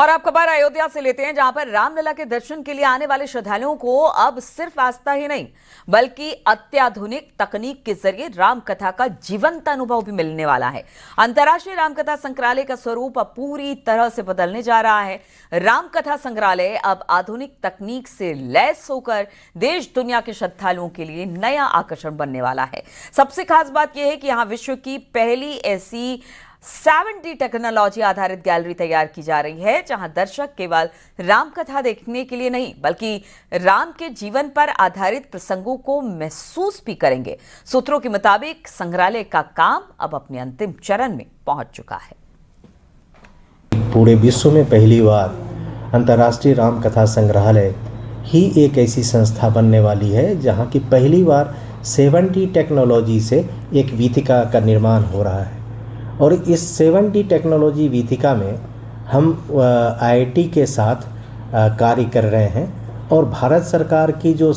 और आप खबर अयोध्या से लेते हैं, जहां पर रामलला के दर्शन के लिए आने वाले श्रद्धालुओं को अब सिर्फ आस्था ही नहीं बल्कि अत्याधुनिक तकनीक के जरिए रामकथा का जीवंत अनुभव भी मिलने वाला है। अंतर्राष्ट्रीय रामकथा संग्रहालय का स्वरूप अब पूरी तरह से बदलने जा रहा है। रामकथा संग्रहालय अब आधुनिक तकनीक से लैस होकर देश दुनिया के श्रद्धालुओं के लिए नया आकर्षण बनने वाला है। सबसे खास बात यह है कि यहां विश्व की पहली ऐसी 7D टेक्नोलॉजी आधारित गैलरी तैयार की जा रही है, जहां दर्शक केवल रामकथा देखने के लिए नहीं बल्कि राम के जीवन पर आधारित प्रसंगों को महसूस भी करेंगे। सूत्रों के मुताबिक संग्रहालय का काम अब अपने अंतिम चरण में पहुंच चुका है। पूरे विश्व में पहली बार अंतर्राष्ट्रीय रामकथा संग्रहालय ही एक ऐसी संस्था बनने वाली है जहां की पहली बार 7D टेक्नोलॉजी से एक वीथिका का निर्माण हो रहा है। और इस 7D टेक्नोलॉजी वीथिका में हम IIT के साथ कार्य कर रहे हैं और भारत सरकार की जो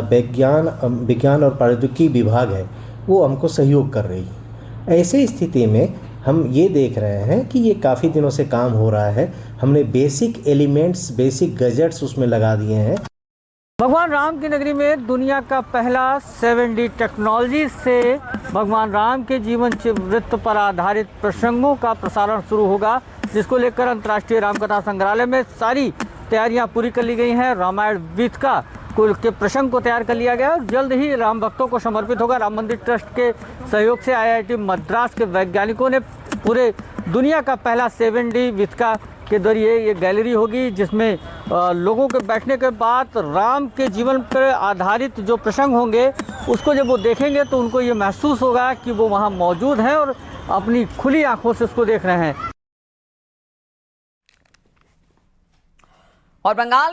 विज्ञान और प्रौद्योगिकी विभाग है वो हमको सहयोग कर रही है। ऐसे स्थिति में हम ये देख रहे हैं कि ये काफ़ी दिनों से काम हो रहा है। हमने बेसिक एलिमेंट्स, बेसिक गैजेट्स उसमें लगा दिए हैं। भगवान राम की नगरी में दुनिया का पहला 7D टेक्नोलॉजी से भगवान राम के जीवन वृत्त पर आधारित प्रसंगों का प्रसारण शुरू होगा, जिसको लेकर अंतर्राष्ट्रीय रामकथा संग्रहालय में सारी तैयारियां पूरी कर ली गई हैं। रामायण वीथिका के प्रसंग को तैयार कर लिया गया और जल्द ही राम भक्तों को समर्पित होगा। राम मंदिर ट्रस्ट के सहयोग से IIT मद्रास के वैज्ञानिकों ने पूरे दुनिया का पहला 7D वीथिका के जरिए ये गैलरी होगी, जिसमें लोगों के बैठने के बाद राम के जीवन पर आधारित जो प्रसंग होंगे उसको जब वो देखेंगे तो उनको ये महसूस होगा कि वो वहाँ मौजूद हैं और अपनी खुली आंखों से उसको देख रहे हैं। और बंगाल